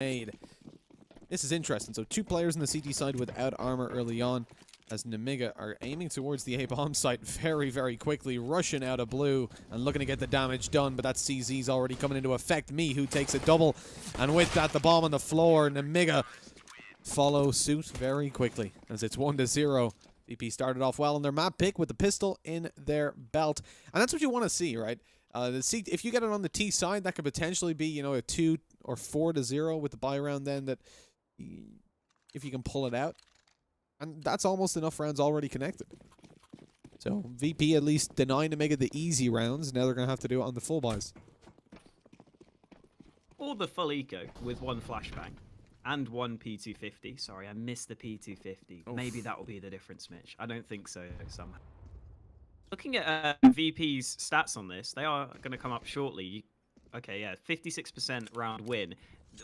made. This is interesting. So 2 players on the CT side without armor early on, as Nemiga are aiming towards the A-bomb site very, very quickly, rushing out of blue and looking to get the damage done, but that CZ's already coming into effect. Me, who takes a double, and with that, the bomb on the floor. Nemiga follow suit very quickly, as it's 1-0. VP started off well on their map pick with the pistol in their belt, and that's what you want to see, right? If you get it on the T side, that could potentially be, you know, a 2 or 4-0 with the buy round then, that if you can pull it out. And that's almost enough rounds already connected. So VP at least denying Nemiga the easy rounds. Now they're going to have to do it on the full buys. Or the full eco with 1 flashbang and 1 P250. Sorry, I missed the P250. Oof. Maybe that will be the difference, Mitch. I don't think so somehow. Looking at VP's stats on this, they are going to come up shortly. Okay, yeah, 56% round win.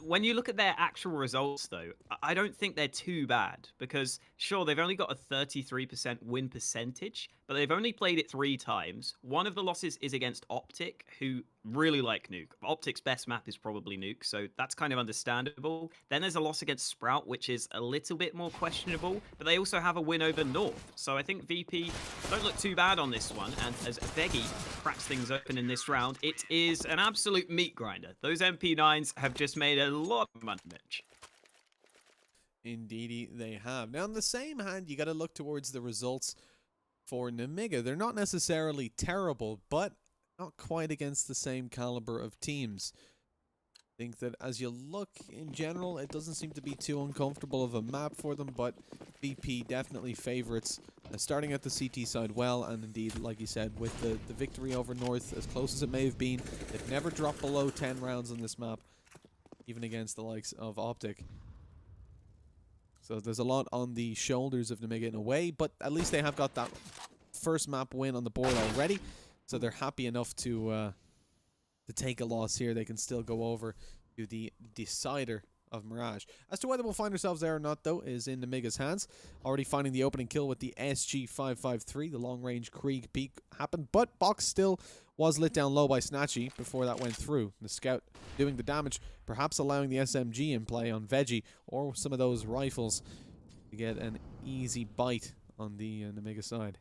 When you look at their actual results, though, I don't think they're too bad, because, sure, they've only got a 33% win percentage, but they've only played it 3 times. One of the losses is against Optic, who really like Nuke. Optic's best map is probably Nuke, so that's kind of understandable. Then there's a loss against Sprout, which is a little bit more questionable, but they also have a win over North. So I think VP don't look too bad on this one, and as Veggie cracks things open in this round, it is an absolute meat grinder. Those MP9s have just made a lot of money, Mitch. Indeedy, they have. Now, on the same hand, you got to look towards the results for Nemiga. They're not necessarily terrible, but not quite against the same caliber of teams. I think that as you look in general, it doesn't seem to be too uncomfortable of a map for them, but VP definitely favorites. Starting at the CT side well, and indeed, like you said, with the victory over North, as close as it may have been, they've never dropped below 10 rounds on this map, even against the likes of Optic. So there's a lot on the shoulders of Nemiga in a way, but at least they have got that first map win on the board already, so they're happy enough to take a loss here. They can still go over to the decider of Mirage. As to whether we'll find ourselves there or not, though, is in Nemiga's hands. Already finding the opening kill with the SG553. The long-range Krieg peek happened, but Box still was lit down low by Snatchy before that went through. The scout doing the damage, perhaps allowing the SMG in play on Veggie or some of those rifles to get an easy bite on the Nemiga side.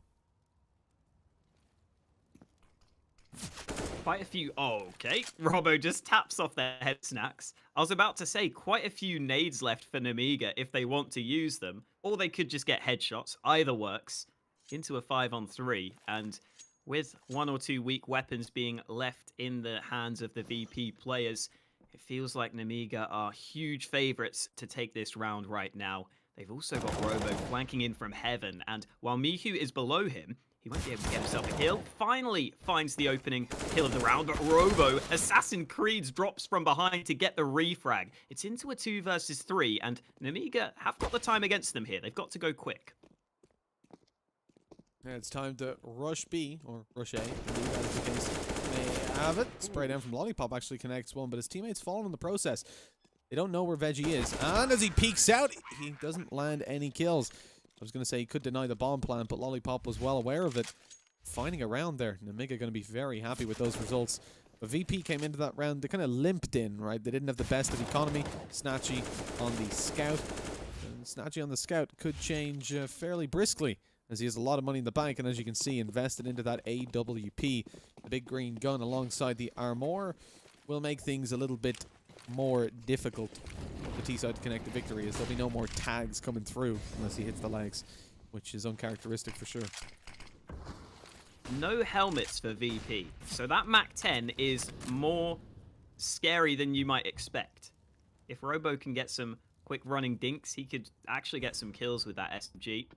Quite a few... Oh, okay. Robo just taps off their head snacks. I was about to say, quite a few nades left for Nemiga if they want to use them. Or they could just get headshots. Either works. Into a 5-on-3. And with 1 or 2 weak weapons being left in the hands of the VP players, it feels like Nemiga are huge favorites to take this round right now. They've also got Robo flanking in from heaven. And while Mihu is below him, he won't be able to get himself a kill. Finally finds the opening kill of the round, but Robo, Assassin Creeds, drops from behind to get the refrag. It's into a 2 versus 3, and Nemiga have got the time against them here. They've got to go quick. Yeah, it's time to rush B, or rush A. As the case may have it. Spray down from Lollipop actually connects one, but his teammates fall in the process. They don't know where Veggie is, and as he peeks out, he doesn't land any kills. I was going to say he could deny the bomb plant, but Lollipop was well aware of it. Finding around there. Nemiga going to be very happy with those results. But VP came into that round, they kind of limped in, right? They didn't have the best of economy. Snatchy on the scout. And Snatchy on the scout could change fairly briskly, as he has a lot of money in the bank, and as you can see, invested into that AWP. The big green gun alongside the armor will make things a little bit more difficult for the T-side to connect the victory, as there'll be no more tags coming through unless he hits the legs, which is uncharacteristic for sure. No helmets for VP, so that MAC-10 is more scary than you might expect. If Robo can get some quick running dinks, he could actually get some kills with that SMG.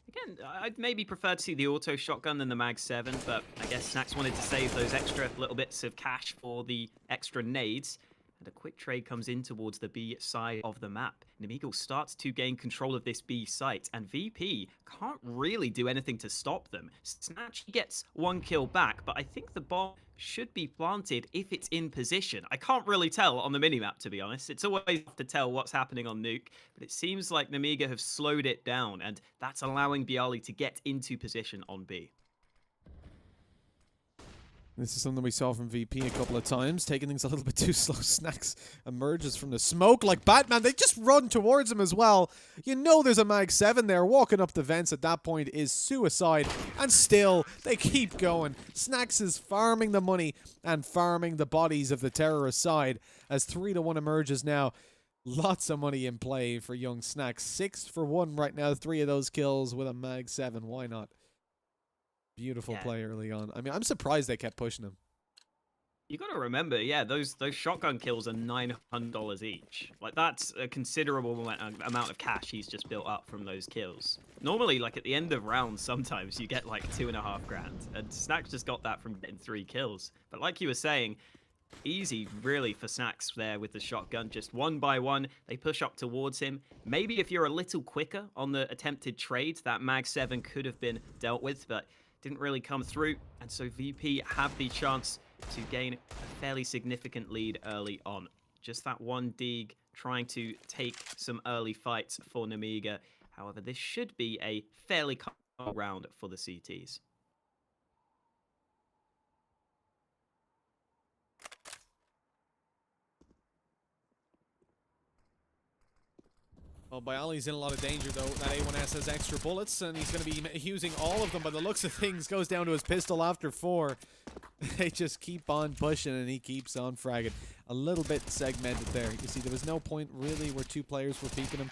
Again, I'd maybe prefer to see the auto shotgun than the Mag-7, but I guess Snacks wanted to save those extra little bits of cash for the extra nades. And a quick trade comes in towards the B side of the map. Nemiga starts to gain control of this B site, and VP can't really do anything to stop them. Snatch gets 1 kill back, but I think the bomb should be planted if it's in position. I can't really tell on the minimap, to be honest. It's always tough to tell what's happening on Nuke, but it seems like Nemiga have slowed it down, and that's allowing Bialy to get into position on B. This is something we saw from VP a couple of times, taking things a little bit too slow. Snacks emerges from the smoke like Batman. They just run towards him as well. You know there's a Mag 7 there. Walking up the vents at that point is suicide. And still, they keep going. Snacks is farming the money and farming the bodies of the terrorist side as 3-1 emerges now. Lots of money in play for young Snacks. 6 for 1 right now. 3 of those kills with a Mag 7. Why not? Beautiful play early on. I mean, I'm surprised they kept pushing him. You got to remember, yeah, those shotgun kills are $900 each. Like, that's a considerable amount of cash he's just built up from those kills. Normally, like, at the end of rounds, sometimes you get, like, 2.5 grand. And Snacks just got that from getting 3 kills. But like you were saying, easy, really, for Snacks there with the shotgun. Just one by one, they push up towards him. Maybe if you're a little quicker on the attempted trades, that Mag 7 could have been dealt with, but didn't really come through, and so VP have the chance to gain a fairly significant lead early on. Just that one dig trying to take some early fights for Nemiga. However, this should be a fairly calm round for the CTs. Well, Bialy's in a lot of danger, though. That A1S has extra bullets, and he's going to be using all of them. By the looks of things, goes down to his pistol after 4. They just keep on pushing, and he keeps on fragging. A little bit segmented there. You see, there was no point, really, where 2 players were peeking him,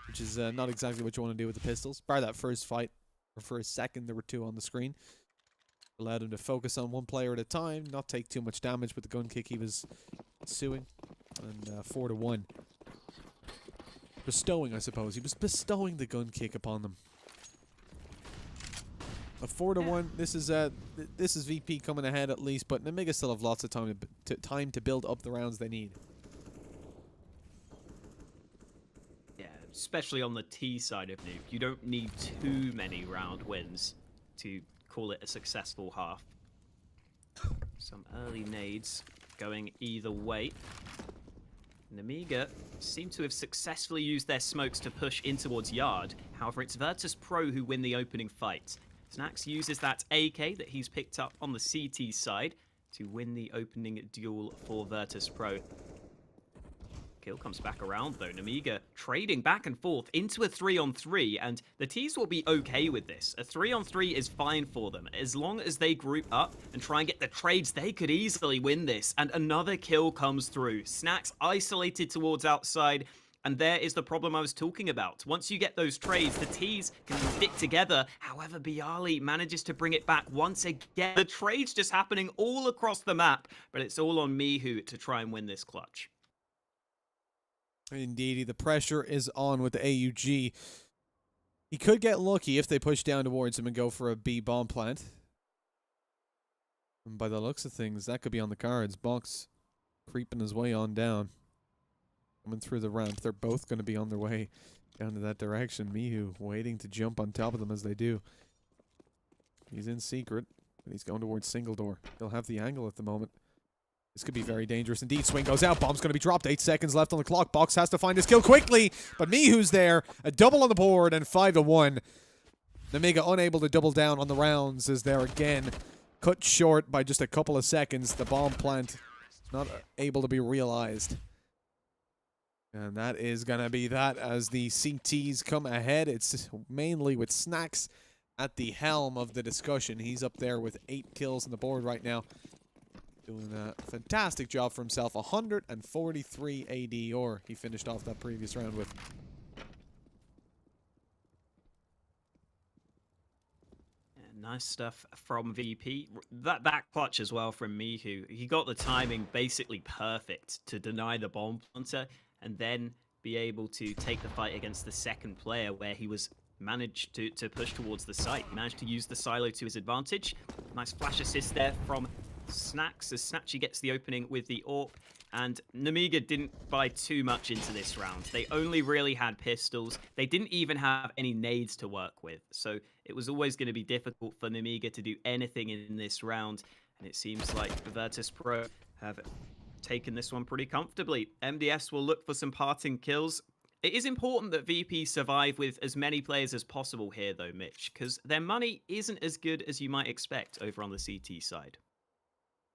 which is not exactly what you want to do with the pistols. Bar that first fight, or for a second, there were 2 on the screen. Allowed him to focus on 1 player at a time, not take too much damage with the gun kick he was suing. And 4-1. Bestowing, I suppose. He was bestowing the gun kick upon them. A 4-1. This is VP coming ahead at least, but Nemiga still have lots of time to build up the rounds they need. Yeah, especially on the T side of Nuke, you don't need too many round wins to call it a successful half. Some early nades going either way. Nemiga seem to have successfully used their smokes to push in towards Yard. However, it's Virtus.pro who win the opening fight. Snacks uses that AK that he's picked up on the CT side to win the opening duel for Virtus.pro. Kill comes back around though. Nemiga trading back and forth into a 3-on-3, and the T's will be okay with this. A 3-on-3 is fine for them. As long as they group up and try and get the trades, they could easily win this. And another kill comes through. Snacks isolated towards outside, and there is the problem I was talking about. Once you get those trades, the T's can stick together. However, Bialy manages to bring it back once again. The trades just happening all across the map, but it's all on Mihu to try and win this clutch. Indeed, the pressure is on with the AUG. He could get lucky if they push down towards him and go for a B bomb plant. And by the looks of things, that could be on the cards. Box creeping his way on down. Coming through the ramp. They're both going to be on their way down to that direction. Mihu waiting to jump on top of them as they do. He's in secret, but he's going towards single door. He'll have the angle at the moment. This could be very dangerous indeed. Swing goes out. Bomb's going to be dropped. 8 seconds left on the clock. Box has to find his kill quickly. But Mihu's there. A double on the board and 5-1. Nemiga unable to double down on the rounds is there again. Cut short by just a couple of seconds. The bomb plant not able to be realized. And that is going to be that as the CTs come ahead. It's mainly with Snacks at the helm of the discussion. He's up there with 8 kills on the board right now. Doing a fantastic job for himself. 143 AD, or he finished off that previous round with. Yeah, nice stuff from VP. That clutch as well from Mihu. He got the timing basically perfect to deny the bomb planter and then be able to take the fight against the second player where he was managed to push towards the site. He managed to use the silo to his advantage. Nice flash assist there from Snacks as Snatchy gets the opening with the AWP, and Nemiga didn't buy too much into this round. They only really had pistols. They didn't even have any nades to work with, so it was always going to be difficult for Nemiga to do anything in this round, and it seems like Virtus.pro have taken this one pretty comfortably. MDS will look for some parting kills. It is important that VP survive with as many players as possible here though, Mitch, because their money isn't as good as you might expect over on the CT side.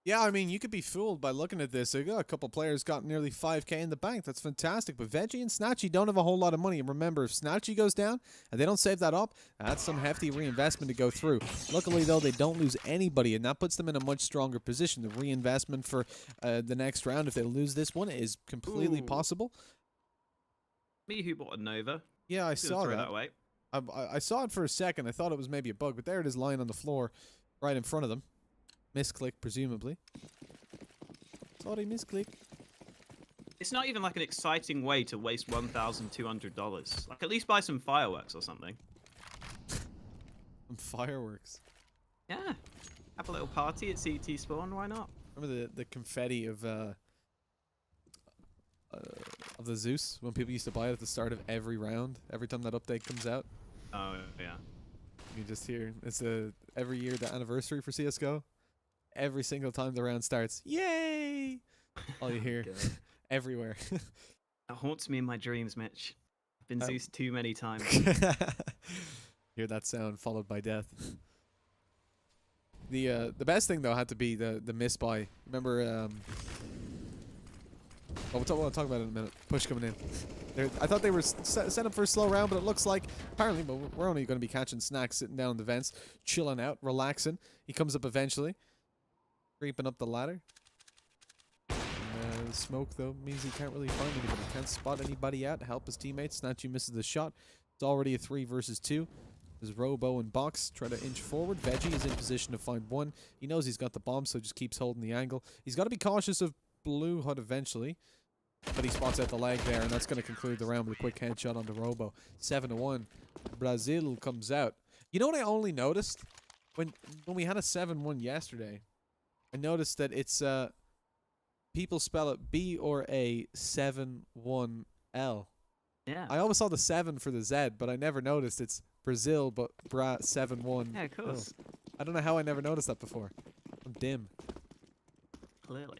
Yeah, I mean, you could be fooled by looking at this. A couple players got nearly 5K in the bank. That's fantastic. But Veggie and Snatchy don't have a whole lot of money. And remember, if Snatchy goes down and they don't save that up, that's some hefty reinvestment to go through. Luckily, though, they don't lose anybody, and that puts them in a much stronger position. The reinvestment for the next round, if they lose this one, is completely possible. Me who bought a Nova. Yeah, I saw throw that. that away. I saw it for a second. I thought it was maybe a bug, but there it is lying on the floor right in front of them. Misclick, presumably. Sorry, misclick. It's not even like an exciting way to waste $1,200. Like, at least buy some fireworks or something. Some fireworks. Yeah. Have a little party at CT Spawn, why not? Remember the confetti of the Zeus when people used to buy it at the start of every round, every time that update comes out? Oh, yeah. You just hear it's every year the anniversary for CS:GO. Every single time the round starts, yay! All you hear everywhere. That haunts me in my dreams, Mitch. I've been Zeus too many times. Hear that sound followed by death. The best thing though had to be the misbuy. Remember? We'll talk about it in a minute. Push coming in. I thought they were set up for a slow round, but it looks like apparently, but we're only going to be catching Snacks sitting down in the vents, chilling out, relaxing. He comes up eventually, creeping up the ladder. The smoke though means he can't really find anybody. Can't spot anybody out. Help his teammates. Snatchy misses the shot. It's already a 3 versus 2. There's Robo and Box try to inch forward. Veggie is in position to find one. He knows he's got the bomb, so just keeps holding the angle. He's got to be cautious of Blue HUD eventually, but he spots out the leg there, and that's going to conclude the round with a quick headshot on the Robo. 7-1. Brazil comes out. You know what I only noticed when we had a 7-1 yesterday? I noticed that it's people spell it B or A 7-1-L. Yeah. I always saw the 7 for the Z, but I never noticed it's Brazil, but 7-1. Yeah, of course. I don't know how I never noticed that before. I'm dim. Clearly.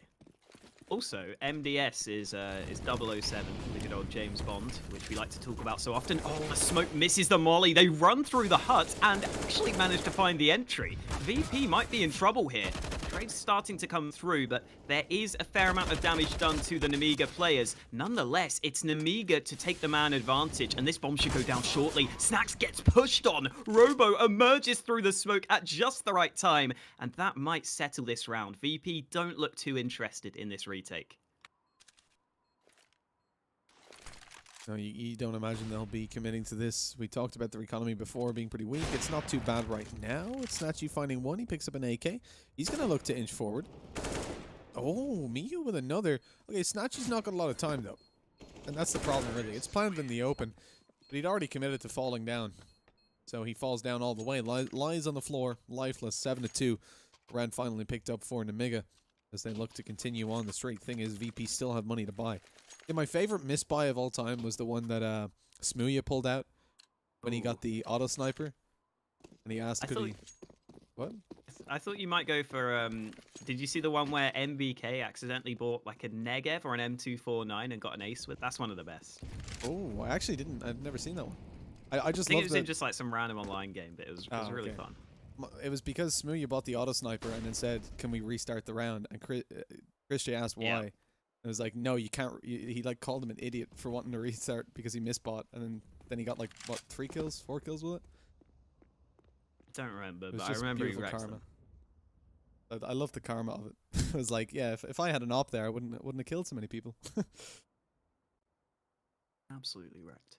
Also, MDS is 007, the good old James Bond, which we like to talk about so often. Oh, the smoke misses the molly. They run through the hut and actually manage to find the entry. VP might be in trouble here. Trade's starting to come through, but there is a fair amount of damage done to the Nemiga players. Nonetheless, it's Nemiga to take the man advantage, and this bomb should go down shortly. Snacks gets pushed on. Robo emerges through the smoke at just the right time, and that might settle this round. VP don't look too interested in this retake. No, you don't imagine they'll be committing to this. We talked about their economy before being pretty weak. It's not too bad right now. It's Snatchy finding one. He picks up an AK. He's going to look to inch forward. Oh, Miyu with another. Okay, Snatchy's not got a lot of time, though. And that's the problem, really. It's planted in the open. But he'd already committed to falling down. So he falls down all the way. Lies on the floor, lifeless, 7-2. Round finally picked up for Nemiga as they look to continue on the streak. Thing is, VP still have money to buy. Yeah, my favorite misbuy of all time was the one that Smooya pulled out when he got the auto sniper, and he asked, What? I thought you might go for. Did you see the one where MBK accidentally bought like a Negev or an M249 and got an ace with? That's one of the best. Oh, I actually didn't. I've never seen that one. I just think it was in just like some random online game, but it was really fun. It was because Smooya bought the auto sniper and then said, "Can we restart the round?" And Christian asked why. Yeah. It was like, no, you can't. He like called him an idiot for wanting to restart because he misbought, and then he got like what 3 kills, 4 kills with it. I don't remember, but I remember he wrecked them. I love the karma of it. It was like, yeah, if I had an op there, I wouldn't have killed so many people. Absolutely wrecked.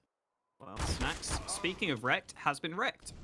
Well, Snacks, speaking of wrecked, has been wrecked.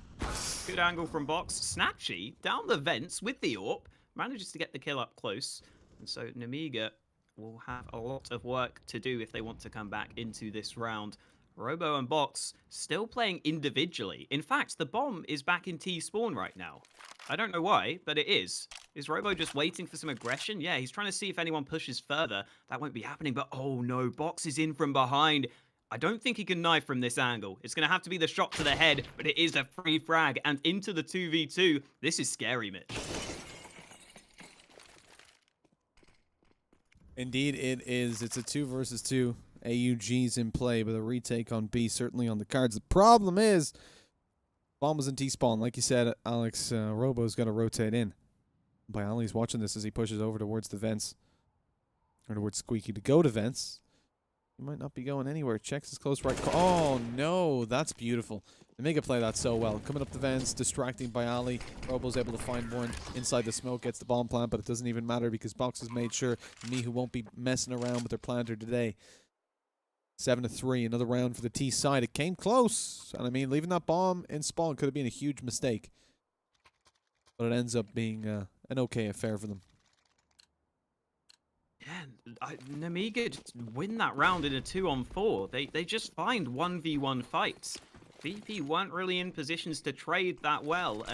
Good angle from Box. Snatchy down the vents with the AWP, manages to get the kill up close, and so Nemiga will have a lot of work to do if they want to come back into this round. Robo and Box still playing individually. In fact, the bomb is back in T-spawn right now. I don't know why, but it is. Is Robo just waiting for some aggression? Yeah, he's trying to see if anyone pushes further. That won't be happening, but oh no, Box is in from behind. I don't think he can knife from this angle. It's going to have to be the shot to the head, but it is a free frag and into the 2v2. This is scary, Mitch. Indeed, it is. It's a 2 versus 2. AUG's in play, but a retake on B certainly on the cards. The problem is, bomb was in T-spawn. Like you said, Alex, Robo's got to rotate in. Bialy's watching this as he pushes over towards the vents. Or towards Squeaky to go to vents. He might not be going anywhere. Checks his close right. Oh, no. That's beautiful. Nemiga play that so well. Coming up the vents, distracting Bialy. Robo's able to find one inside the smoke, gets the bomb plant, but it doesn't even matter because Box has made sure Mihu won't be messing around with their planter today. 7-3. Another round for the T side. It came close. And I mean, leaving that bomb in spawn could have been a huge mistake. But it ends up being an okay affair for them. Yeah, Nemiga just win that round in a 2-on-4. They just find 1v1 fights. VP weren't really in positions to trade that well.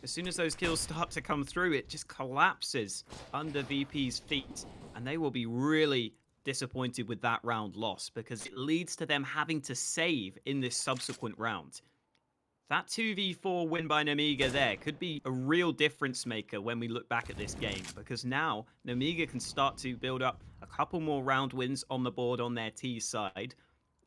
As soon as those kills start to come through, it just collapses under VP's feet. And they will be really disappointed with that round loss because it leads to them having to save in this subsequent round. That 2v4 win by Nemiga there could be a real difference maker when we look back at this game, because now Nemiga can start to build up a couple more round wins on the board on their T side.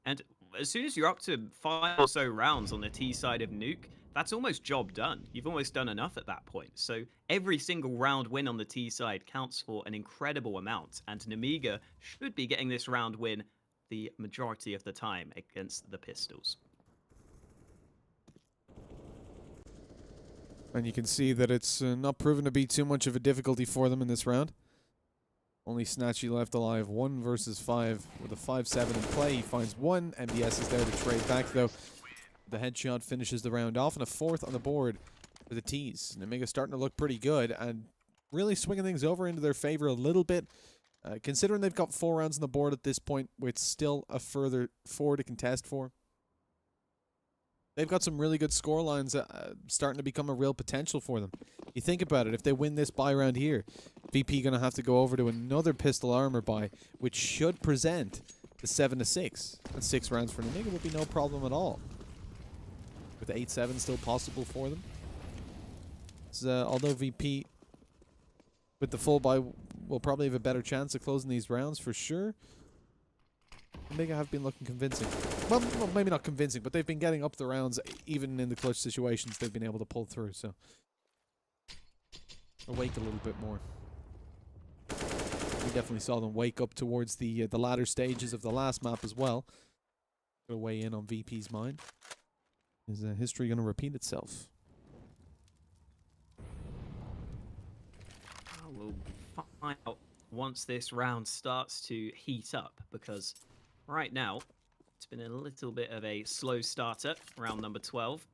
And as soon as you're up to 5 or so rounds on the T side of Nuke, that's almost job done. You've almost done enough at that point. So every single round win on the T side counts for an incredible amount, and Nemiga should be getting this round win the majority of the time against the Pistols. And you can see that it's not proven to be too much of a difficulty for them in this round. Only Snatchy left alive, 1 versus 5 with a 5-7 in play. He finds one. MBS is there to trade back, though. The headshot finishes the round off, and a 4th on the board for the T's. Nemiga starting to look pretty good and really swinging things over into their favor a little bit. Considering they've got 4 rounds on the board at this point, with still a further 4 to contest for. They've got some really good score lines starting to become a real potential for them. You think about it, if they win this buy round here, VP going to have to go over to another pistol armor buy, which should present the 7-6. And 6 rounds for Nemiga would be no problem at all. With 8-7 still possible for them. So, although VP, with the full buy, will probably have a better chance of closing these rounds for sure. Nemiga have been looking convincing. Well, maybe not convincing, but they've been getting up the rounds, even in the clutch situations they've been able to pull through, so. Awake a little bit more. We definitely saw them wake up towards the latter stages of the last map as well. Gonna weigh in on VP's mind. Is history gonna repeat itself? We'll find out once this round starts to heat up, because right now it's been a little bit of a slow starter, round number 12.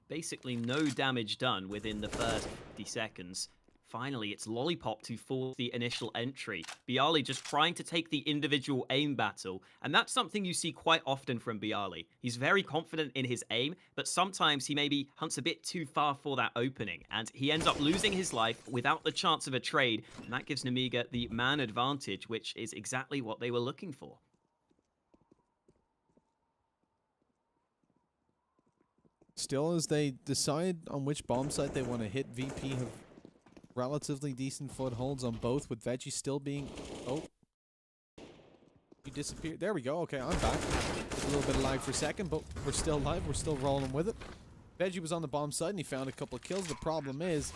Basically no damage done within the first 50 seconds. Finally, it's Lollipop to force the initial entry. Bialy just trying to take the individual aim battle, and that's something you see quite often from Bialy. He's very confident in his aim, but sometimes he maybe hunts a bit too far for that opening, and he ends up losing his life without the chance of a trade, and that gives Nemiga the man advantage, which is exactly what they were looking for. Still, as they decide on which bomb site they want to hit, VP have relatively decent footholds on both, with Veggie still being... Oh. You disappeared. There we go. Okay, I'm back. A little bit of lag for a second, but we're still live. We're still rolling with it. Veggie was on the bomb site, and he found a couple of kills. The problem is,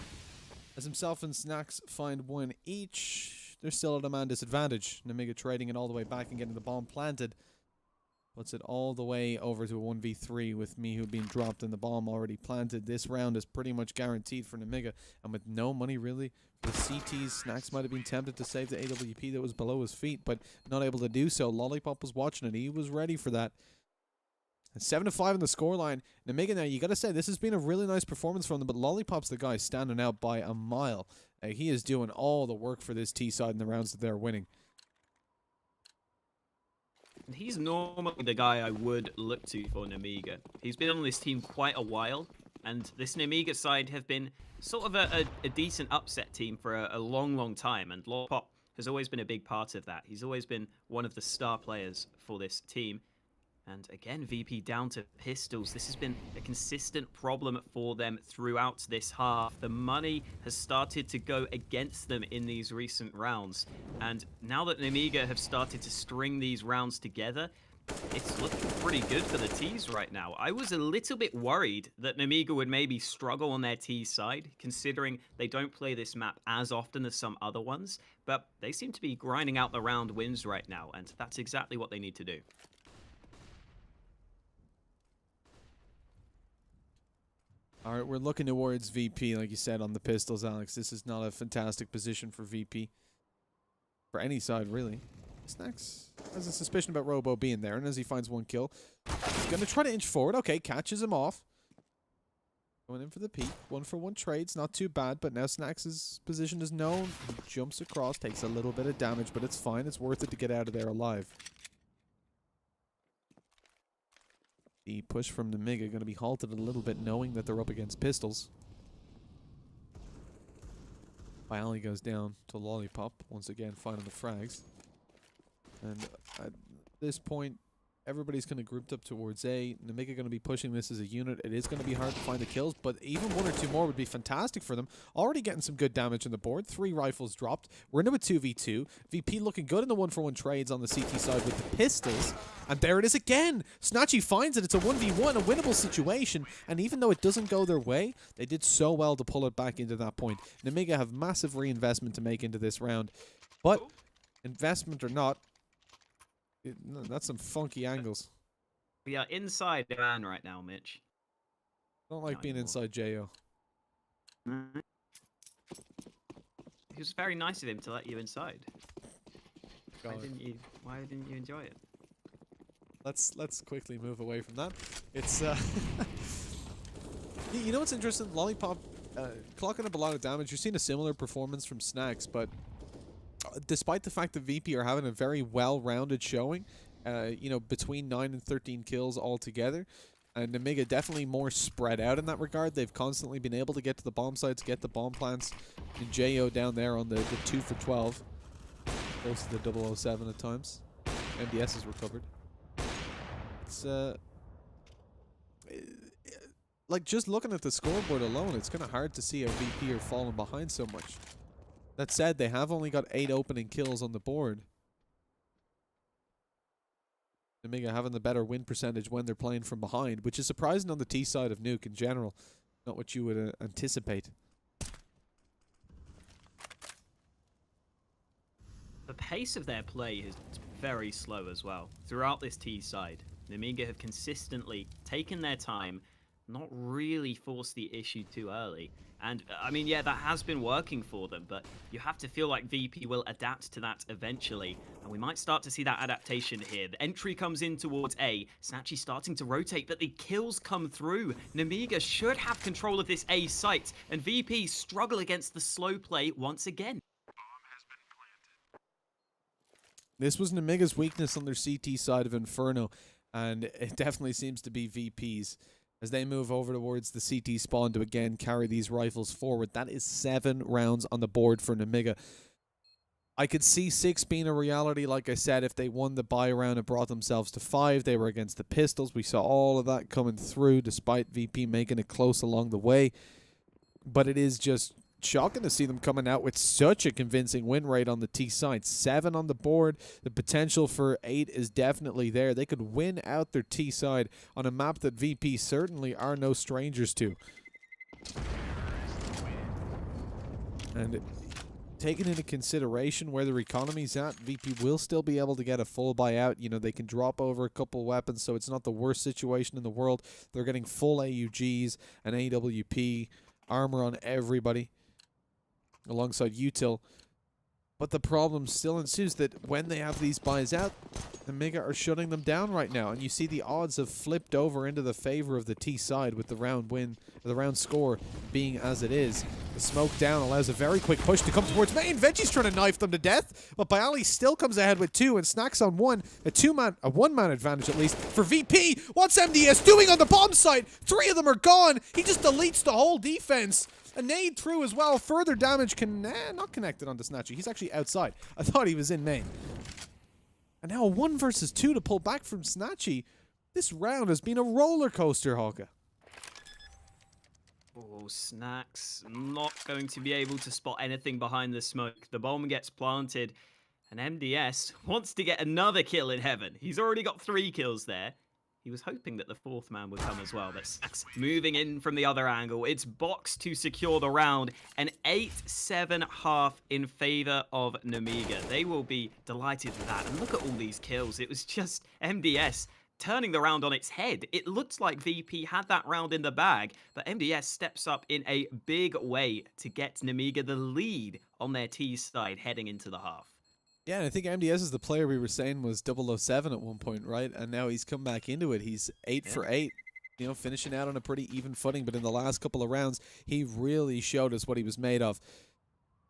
as himself and Snacks find 1 each, they're still at a man disadvantage. Nemiga trading it all the way back and getting the bomb planted. Puts it all the way over to a 1v3 with Mihu being dropped and the bomb already planted. This round is pretty much guaranteed for Nemiga. And with no money really for the CTs, Snacks might have been tempted to save the AWP that was below his feet, but not able to do so. Lollipop was watching it. He was ready for that. 7-5 in the scoreline. Nemiga, now you got to say, this has been a really nice performance from them, but Lollipop's the guy standing out by a mile. He is doing all the work for this T side in the rounds that they're winning. He's normally the guy I would look to for Nemiga. He's been on this team quite a while, and this Nemiga side have been sort of a decent upset team for a long time, and Lollipop has always been a big part of that. He's always been one of the star players for this team. And again, VP down to pistols. This has been a consistent problem for them throughout this half. The money has started to go against them in these recent rounds. And now that Nemiga have started to string these rounds together, It's looking pretty good for the T's right now. I was a little bit worried that Nemiga would maybe struggle on their T side, considering they don't play this map as often as some other ones, but they seem to be grinding out the round wins right now, and that's exactly what they need to do. All right, we're looking towards VP, like you said, on the pistols, Alex. This is not a fantastic position for VP. For any side, really. Snacks has a suspicion about Robo being there, and as he finds one kill, he's going to try to inch forward. Okay, catches him off. Going in for the peek. 1-for-1 trades, not too bad, but now Snacks' position is known. He jumps across, takes a little bit of damage, but it's fine. It's worth it to get out of there alive. The push from Nemiga going to be halted a little bit, knowing that they're up against pistols. Bialy goes down to Lollipop, once again finding the frags. And at this point, everybody's kind of grouped up towards A. Nemiga going to be pushing this as a unit. It is going to be hard to find the kills, but even 1 or 2 more would be fantastic for them. Already getting some good damage on the board. 3 rifles dropped. We're into a 2v2. VP looking good in the 1-for-1 trades on the CT side with the pistols. And there it is again. Snatchy finds it. It's a 1v1, a winnable situation. And even though it doesn't go their way, they did so well to pull it back into that point. Nemiga have massive reinvestment to make into this round. But investment or not, no, that's some funky angles. We are inside the man right now, Mitch. I don't like being inside Jo. It was very nice of him to let you inside. Why didn't you enjoy it? Let's quickly move away from that. It's you know what's interesting? Lollipop clocking up a lot of damage. You're seeing a similar performance from Snacks, but despite the fact that VP are having a very well-rounded showing, you know, between 9 and 13 kills altogether, and Nemiga definitely more spread out in that regard. They've constantly been able to get to the bomb sites, get the bomb plants, and Jo down there on the 2 for 12, close to the 007 at times. MDS is recovered. It's like just looking at the scoreboard alone, it's kind of hard to see how VP are falling behind so much. That said, they have only got 8 opening kills on the board. Nemiga having the better win percentage when they're playing from behind, which is surprising on the T side of Nuke in general. Not what you would anticipate. The pace of their play is very slow as well. Throughout this T side, Nemiga have consistently taken their time, not really forced the issue too early. And, I mean, yeah, that has been working for them, but you have to feel like VP will adapt to that eventually. And we might start to see that adaptation here. The entry comes in towards A. Snatchy starting to rotate, but the kills come through. Nemiga should have control of this A site, and VP struggle against the slow play once again. This was Nemiga's weakness on their CT side of Inferno, and it definitely seems to be VP's. As they move over towards the CT spawn to again carry these rifles forward. That is 7 rounds on the board for Nemiga. I could see 6 being a reality, like I said, if they won the buy round and brought themselves to 5. They were against the pistols. We saw all of that coming through, despite VP making it close along the way. But it is just shocking to see them coming out with such a convincing win rate on the T side. 7 on the board. The potential for 8 is definitely there. They could win out their T side on a map that VP certainly are no strangers to. And taking into consideration where their economy's at, VP will still be able to get a full buyout. You know, they can drop over a couple weapons, so it's not the worst situation in the world. They're getting full AUGs and AWP, armor on everybody, alongside util. But the problem still ensues that when they have these buys out, the Nemiga are shutting them down right now, and you see the odds have flipped over into the favor of the T side with the round win, the round score being as it is. The smoke down allows a very quick push to come towards main. Veggie's trying to knife them to death, but Bialy still comes ahead with 2 and Snacks on 1. A one-man advantage at least for VP. What's MDS doing on the bomb site? 3 of them are gone. He just deletes the whole defense. A nade through as well. Further damage not connected onto Snatchy. He's actually outside. I thought he was in main. And now a 1 versus 2 to pull back from Snatchy. This round has been a roller coaster, Hawka. Oh, Snacks not going to be able to spot anything behind the smoke. The bomb gets planted, And MDS wants to get another kill in heaven. He's already got 3 kills there. He was hoping that the 4th man would come as well, but Snax moving in from the other angle. It's Box to secure the round. An 8-7 half in favor of Nemiga. They will be delighted with that. And look at all these kills. It was just MDS turning the round on its head. It looks like VP had that round in the bag, but MDS steps up in a big way to get Nemiga the lead on their T side heading into the half. Yeah, and I think MDS is the player we were saying was 007 at one point, right? And now he's come back into it. He's 8 for 8, you know, finishing out on a pretty even footing. But in the last couple of rounds, he really showed us what he was made of.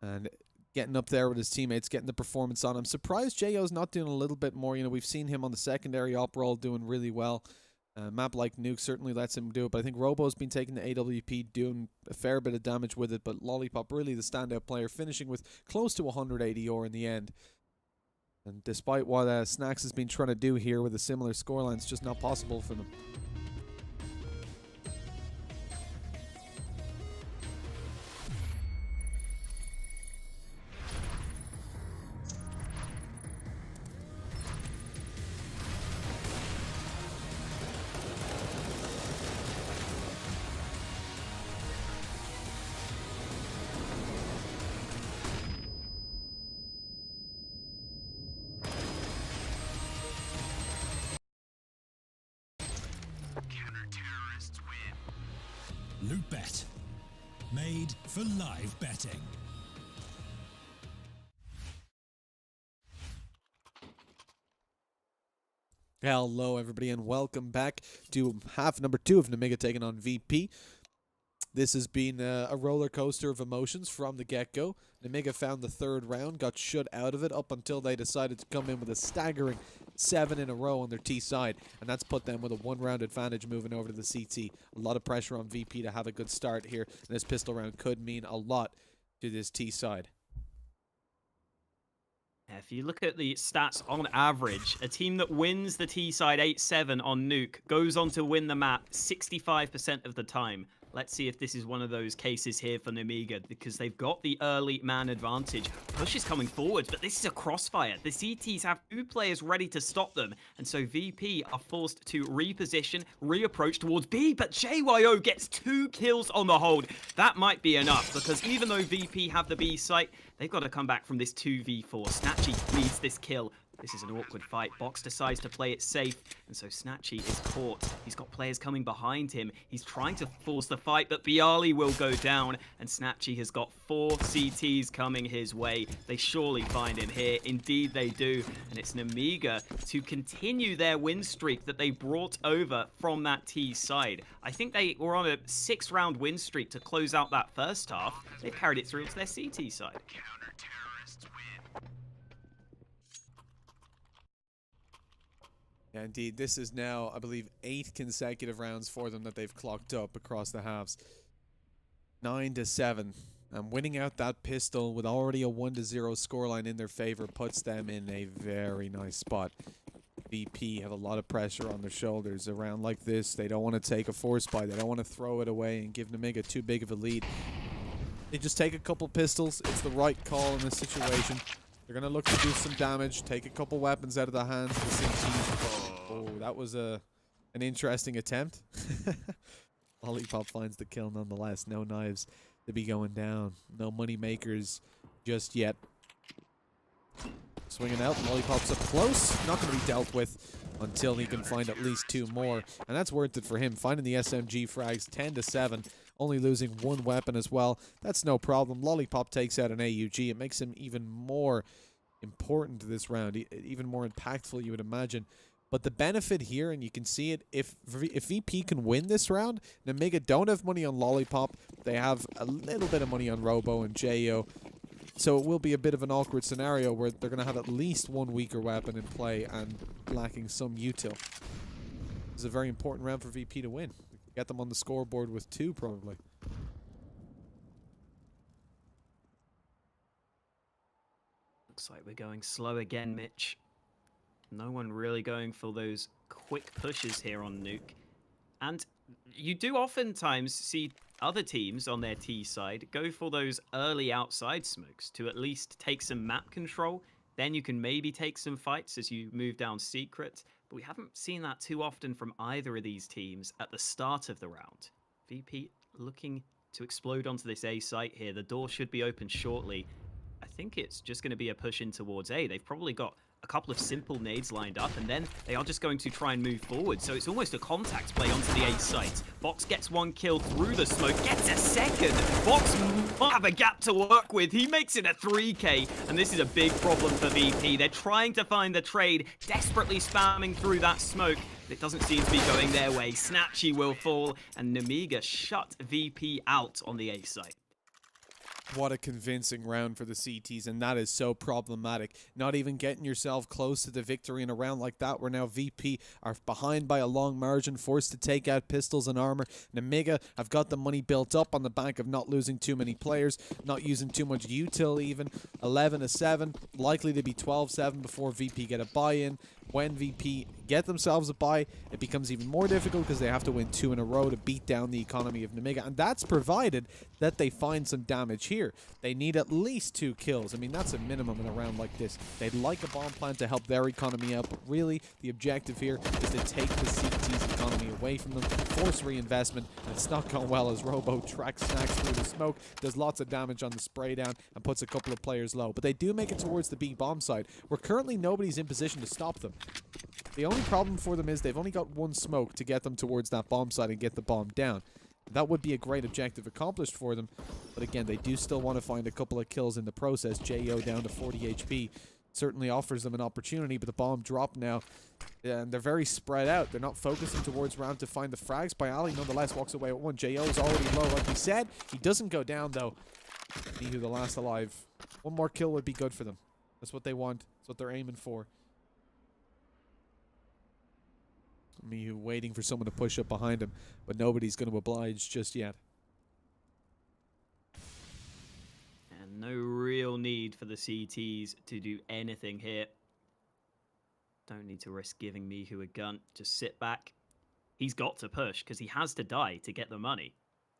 And getting up there with his teammates, getting the performance on. I'm surprised J.O.'s not doing a little bit more. You know, we've seen him on the secondary op role doing really well. Map like Nuke certainly lets him do it. But I think Robo's been taking the AWP, doing a fair bit of damage with it. But Lollipop really the standout player, finishing with close to 180 or in the end. And despite what Snax has been trying to do here with a similar scoreline, it's just not possible for them. LOOT.BET, made for live betting. Hello everybody and welcome back to half number 2 of Nemiga taking on VP. This has been a roller coaster of emotions from the get-go. Nemiga found the 3rd round, got shut out of it up until they decided to come in with a staggering 7 in a row on their T side, and that's put them with a 1-round advantage moving over to the CT. A lot of pressure on VP to have a good start here, and this pistol round could mean a lot to this T side. If you look at the stats on average, a team that wins the T side 8-7 on Nuke goes on to win the map 65% of the time. Let's see if this is one of those cases here for Nemiga, because they've got the early man advantage. Push is coming forward, but this is a crossfire. The CTs have 2 players ready to stop them, and so VP are forced to reposition, reapproach towards B, but JYO gets 2 kills on the hold. That might be enough, because even though VP have the B site, they've got to come back from this 2v4. Snatchy leads this kill. This is an awkward fight. Box decides to play it safe, and so Snatchy is caught. He's got players coming behind him. He's trying to force the fight, but Bialy will go down, and Snatchy has got 4 CTs coming his way. They surely find him here. Indeed they do, and it's Nemiga to continue their win streak that they brought over from that T side. I think they were on a 6-round win streak to close out that first half. They've carried it through to their CT side. Yeah, indeed, this is now, I believe, 8 consecutive rounds for them that they've clocked up across the halves. 9-7. And winning out that pistol with already a 1-0 scoreline in their favor puts them in a very nice spot. VP have a lot of pressure on their shoulders. Around like this, they don't want to take a force buy. They don't want to throw it away and give Nemiga too big of a lead. They just take a couple pistols. It's the right call in this situation. They're going to look to do some damage, take a couple weapons out of the hands of the CTs. Oh, that was an interesting attempt. Lollipop finds the kill nonetheless. No knives to be going down. No money makers just yet. Swinging out, Lollipop's up close. Not going to be dealt with until he can find at least 2 more. And that's worth it for him. Finding the SMG frags, 10-7. Only losing 1 weapon as well. That's no problem. Lollipop takes out an AUG. It makes him even more important to this round. Even more impactful, you would imagine. But the benefit here, and you can see it, if VP can win this round, Nemiga don't have money on Lollipop. They have a little bit of money on Robo and JO. So it will be a bit of an awkward scenario where they're going to have at least 1 weaker weapon in play and lacking some util. This is a very important round for VP to win. Get them on the scoreboard with 2, probably. Looks like we're going slow again, Mitch. No one really going for those quick pushes here on Nuke. And you do oftentimes see other teams on their T side go for those early outside smokes to at least take some map control. Then you can maybe take some fights as you move down secret. But we haven't seen that too often from either of these teams at the start of the round. VP looking to explode onto this A site here. The door should be open shortly. I think it's just going to be a push in towards A. They've probably got a couple of simple nades lined up, and then they are just going to try and move forward. So it's almost a contact play onto the A site. Box gets one kill through the smoke, gets a second. Box might have a gap to work with. He makes it a 3K, and this is a big problem for VP. They're trying to find the trade, desperately spamming through that smoke. It doesn't seem to be going their way. Snatchy will fall, and Nemiga shut VP out on the A site. What a convincing round for the CTs, and that is so problematic. Not even getting yourself close to the victory in a round like that, where now VP are behind by a long margin, forced to take out pistols and armor. Nemiga have got the money built up on the bank of not losing too many players, not using too much util even. 11-7, likely to be 12-7 before VP get a buy-in. When VP get themselves a buy, it becomes even more difficult because they have to win 2 in a row to beat down the economy of Nemiga, and that's provided that they find some damage here. They need at least 2 kills. I mean, that's a minimum in a round like this. They'd like a bomb plant to help their economy out, but really the objective here is to take the CT's economy away from them, force reinvestment, and it's not gone well as Robo tracks snacks through the smoke, does lots of damage on the spray down, and puts a couple of players low. But they do make it towards the B bomb side, where currently nobody's in position to stop them. The only problem for them is they've only got 1 smoke to get them towards that bomb site and get the bomb down. That would be a great objective accomplished for them, but again, they do still want to find a couple of kills in the process. JO down to 40 HP certainly offers them an opportunity, but the bomb dropped now, and they're very spread out. They're not focusing towards round to find the frags. By Ali nonetheless walks away with 1. JO is already low, like we said. He doesn't go down, though. Mihu, the last alive. 1 more kill would be good for them. That's what they want. That's what they're aiming for. Mihu waiting for someone to push up behind him, but nobody's going to oblige just yet. And no real need for the CTs to do anything here. Don't need to risk giving Mihu a gun. Just sit back. He's got to push because he has to die to get the money.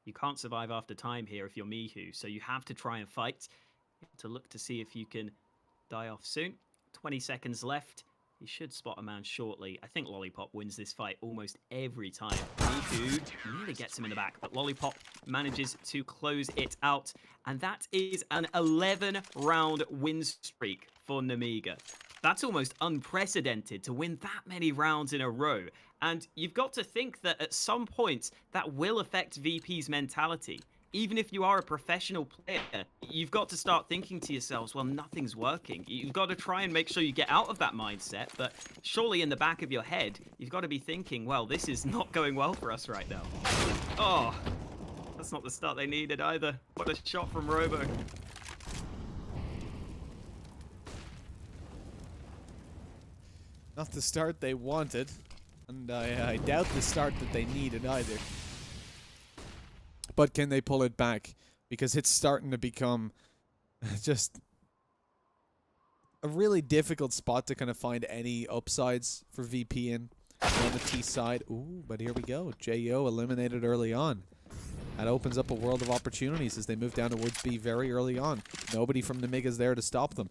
You can't survive after time here if you're Mihu, so you have to try and fight. You have to look to see if you can die off soon. 20 seconds left. He should spot a man shortly. I think Lollipop wins this fight almost every time. Mihu nearly gets him in the back, but Lollipop manages to close it out. And that is an 11-round win streak for Nemiga. That's almost unprecedented to win that many rounds in a row. And you've got to think that at some point that will affect VP's mentality. Even if you are a professional player, you've got to start thinking to yourselves, well, nothing's working. You've got to try and make sure you get out of that mindset. But surely in the back of your head, you've got to be thinking, well, this is not going well for us right now. Oh, that's not the start they needed either. What a shot from Robo. Not the start they wanted, and I doubt the start that they needed either. But can they pull it back? Because it's starting to become just a really difficult spot to kind of find any upsides for VP in on the T side. Ooh, but here we go. JO eliminated early on. That opens up a world of opportunities as they move down towards B very early on. Nobody from Nemiga is there to stop them.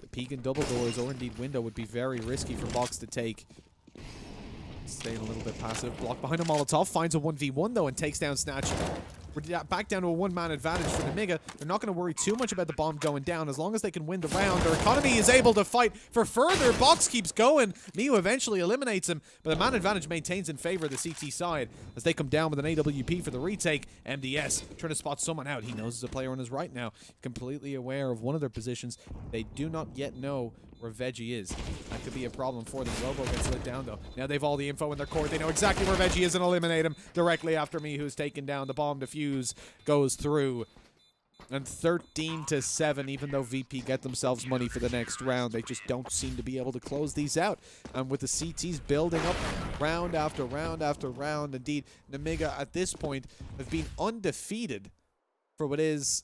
The peek and double doors, or indeed window, would be very risky for Box to take. Staying a little bit passive. Block behind a Molotov. Finds a 1v1 though and takes down Snatch. We're back down to a 1-man advantage for Nemiga. They're not going to worry too much about the bomb going down. As long as they can win the round, their economy is able to fight for further. Box keeps going. Mihu eventually eliminates him, but the man advantage maintains in favor of the CT side as they come down with an AWP for the retake. MDS trying to spot someone out. He knows there's a player on his right now. Completely aware of one of their positions. They do not yet know where Veggie is. That could be a problem for them. Robo gets lit down though. Now they've all the info in their court. They know exactly where Veggie is and eliminate him directly after Mihu's taken down. The bomb defuse goes through. And 13-7, even though VP get themselves money for the next round, they just don't seem to be able to close these out. And with the CTs building up round after round after round, indeed, Nemiga at this point have been undefeated for what is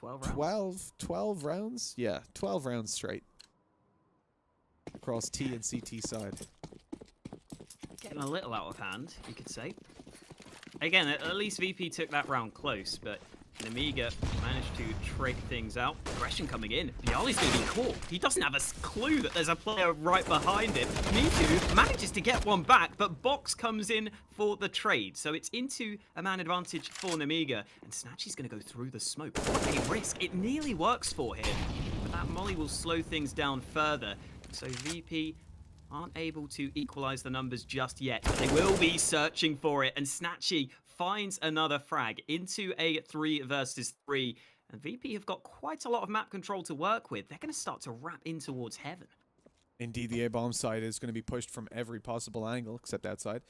12 rounds? Yeah, 12 rounds straight. Across T and CT side. Getting a little out of hand, you could say. Again, at least VP took that round close, but Nemiga managed to trade things out. Aggression coming in. Bialy's going to be caught. He doesn't have a clue that there's a player right behind him. Miku manages to get one back, but Box comes in for the trade. So it's into a man advantage for Nemiga. And Snatchy's going to go through the smoke. What a risk. It nearly works for him. But that molly will slow things down further. So VP aren't able to equalize the numbers just yet. But they will be searching for it. And Snatchy finds another frag into a 3 versus 3. And VP have got quite a lot of map control to work with. They're going to start to wrap in towards heaven. Indeed, the A-bomb side is going to be pushed from every possible angle, except that side.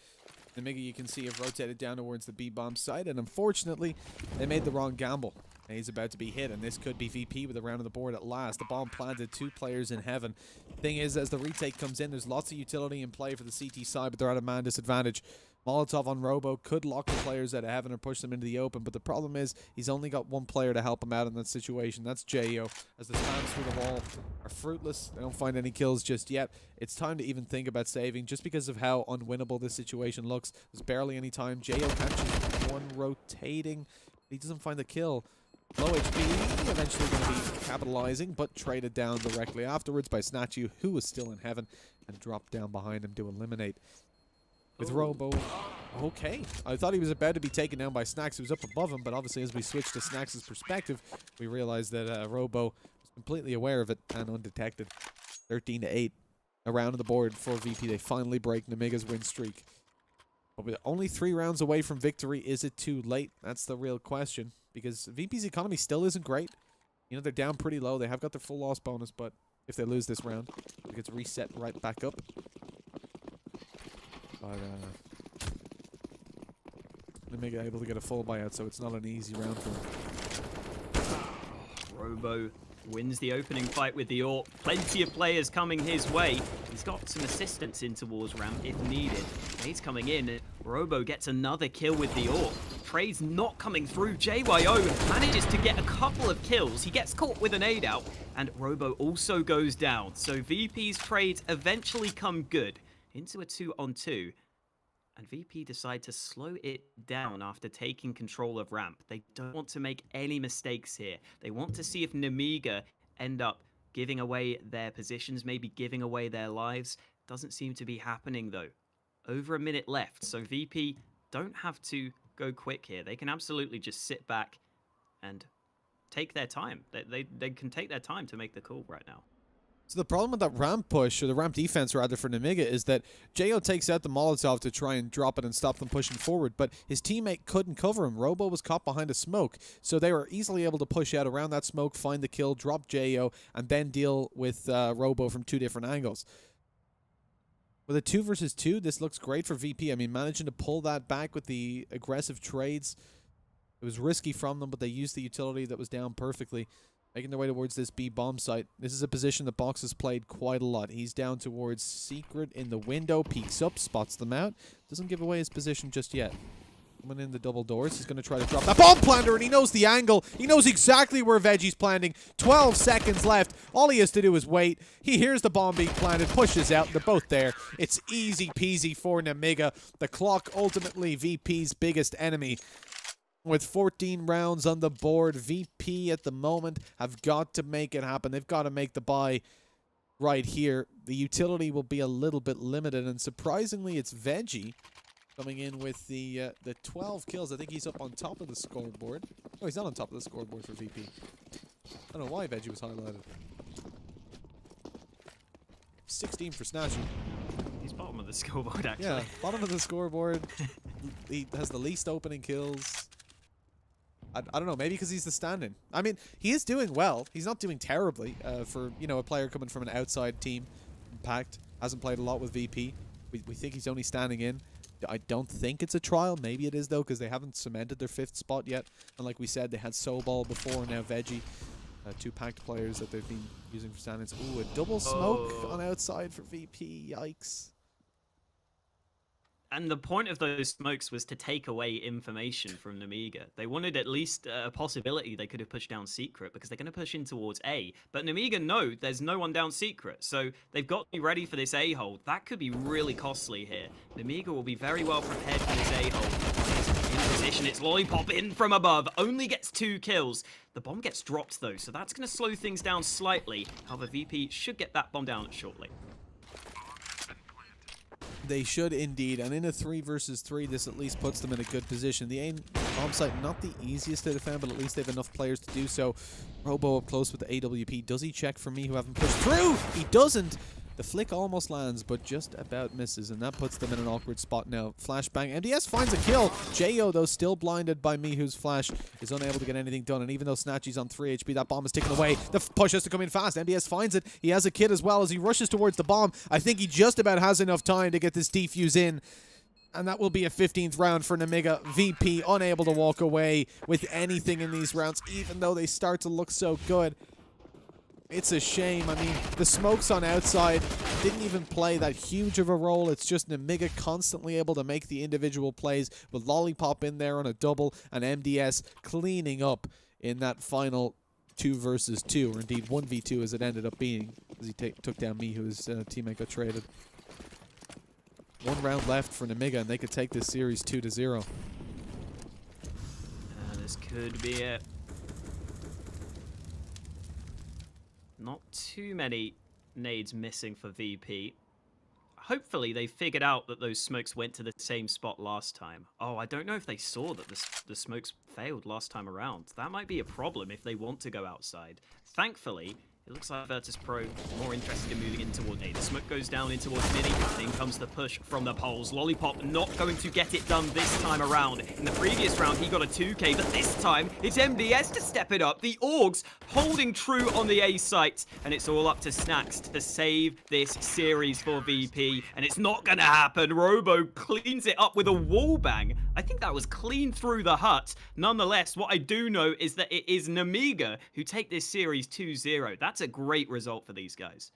Nemiga, you can see, have rotated down towards the B-bomb side, and unfortunately, they made the wrong gamble. And he's about to be hit, and this could be VP with a round on the board at last. The bomb planted, 2 players in heaven. Thing is, as the retake comes in, there's lots of utility in play for the CT side, but they're at a man disadvantage. Molotov on Robo could lock the players out of heaven or push them into the open, but the problem is he's only got one player to help him out in that situation. That's J.O. As the spams through the wall are fruitless, they don't find any kills just yet. It's time to even think about saving, just because of how unwinnable this situation looks. There's barely any time. J.O. catches one rotating. He doesn't find the kill. Low HP, eventually going to be capitalizing, but traded down directly afterwards by Snatchy, who was still in heaven, and dropped down behind him to eliminate. With Robo, okay. I thought he was about to be taken down by Snacks, who was up above him, but obviously as we switch to Snacks' perspective, we realized that Robo was completely aware of it and undetected. 13-8, a round on the board for VP. They finally break Nemiga's win streak. But with only 3 rounds away from victory, is it too late? That's the real question, because VP's economy still isn't great. You know, they're down pretty low. They have got their full loss bonus, but if they lose this round, it gets reset right back up. But Nemiga able to get a full buyout, so it's not an easy round for him. Robo wins the opening fight with the AWP. Plenty of players coming his way. He's got some assistance in towards ramp if needed. Nade's coming in. Robo gets another kill with the AWP. Trade's not coming through. JYO manages to get a couple of kills. He gets caught with an nade out, and Robo also goes down. So VP's trades eventually come good into a 2-on-2. And VP decide to slow it down after taking control of ramp. They don't want to make any mistakes here. They want to see if Nemiga end up giving away their positions, maybe giving away their lives. Doesn't seem to be happening though. Over a minute left, so VP don't have to go quick here. They can absolutely just sit back and take their time. They can take their time to make the call right now. So the problem with that ramp push, or the ramp defense rather, for Nemiga is that J.O. takes out the Molotov to try and drop it and stop them pushing forward, but his teammate couldn't cover him. Robo was caught behind a smoke, so they were easily able to push out around that smoke, find the kill, drop J.O., and then deal with Robo from 2 different angles. With a 2 versus 2, this looks great for VP. I mean, managing to pull that back with the aggressive trades. It was risky from them, but they used the utility that was down perfectly, making their way towards this B-bomb site. This is a position that Box has played quite a lot. He's down towards Secret in the window, peeks up, spots them out. Doesn't give away his position just yet. Coming in the double doors, he's going to try to drop that bomb planter, and he knows the angle. He knows exactly where Veggie's planting. 12 seconds left. All he has to do is wait. He hears the bomb being planted, pushes out. They're both there. It's easy peasy for Nemiga. The clock, ultimately VP's biggest enemy. With 14 rounds on the board, VP at the moment have got to make it happen. They've got to make the buy right here. The utility will be a little bit limited, and surprisingly, it's Veggie coming in with the 12 kills. I think he's up on top of the scoreboard. Oh, he's not on top of the scoreboard for VP. I don't know why Veggie was highlighted. 16 for Snatchy. He's bottom of the scoreboard, actually. Yeah, bottom of the scoreboard. He has the least opening kills. I don't know, maybe because he's the stand-in. I mean, he is doing well. He's not doing terribly for, you know, a player coming from an outside team. Impact hasn't played a lot with VP. We think he's only standing in. I don't think it's a trial. Maybe it is, though, because they haven't cemented their 5th spot yet. And like we said, they had Soball before, now Veggie. 2 packed players that they've been using for stand-ins. Ooh, a double smoke on outside for VP. Yikes. And the point of those smokes was to take away information from Nemiga. They wanted at least a possibility they could have pushed down Secret, because they're going to push in towards A. But Nemiga know there's no one down Secret, so they've got to be ready for this A hold. That could be really costly here. Nemiga will be very well prepared for this A hold. position. It's Lollipop in from above, only gets 2 kills. The bomb gets dropped though, so that's going to slow things down slightly. However, VP should get that bomb down shortly. They should indeed, and in a 3 versus 3, this at least puts them in a good position. The aim bomb site, not the easiest to defend, but at least they have enough players to do so. Robo up close with the AWP. Does he check for me, who haven't pushed through? He doesn't! The flick almost lands, but just about misses, and that puts them in an awkward spot now. Flashbang. MDS finds a kill. Jo, though, still blinded by me, whose flash is unable to get anything done. And even though Snatchy's on 3 HP, that bomb is taken away. The push has to come in fast. MDS finds it. He has a kit as well as he rushes towards the bomb. I think he just about has enough time to get this defuse in. And that will be a 15th round for Nemiga. VP unable to walk away with anything in these rounds, even though they start to look so good. It's a shame. I mean, the smokes on outside didn't even play that huge of a role. It's just Nemiga constantly able to make the individual plays with Lollipop in there on a double and MDS cleaning up in that final 2 versus 2, or indeed 1v2 as it ended up being, as he took down me, who his teammate got traded. 1 round left for Nemiga, and they could take this series 2-0. This could be it. Not too many nades missing for VP. Hopefully they figured out that those smokes went to the same spot last time. Oh, I don't know if they saw that the smokes failed last time around. That might be a problem if they want to go outside. Thankfully, it looks like Virtus.pro more interested in moving in toward A. The smoke goes down in towards Mini. In comes the push from the poles. Lollipop not going to get it done this time around. In the previous round, he got a 2k, but this time, it's MDS to step it up. The Augs holding true on the A site, and it's all up to Snacks to save this series for VP, and it's not going to happen. Robo cleans it up with a wall bang. I think that was clean through the hut. Nonetheless, what I do know is that it is Nemiga who take this series 2-0. That's a great result for these guys.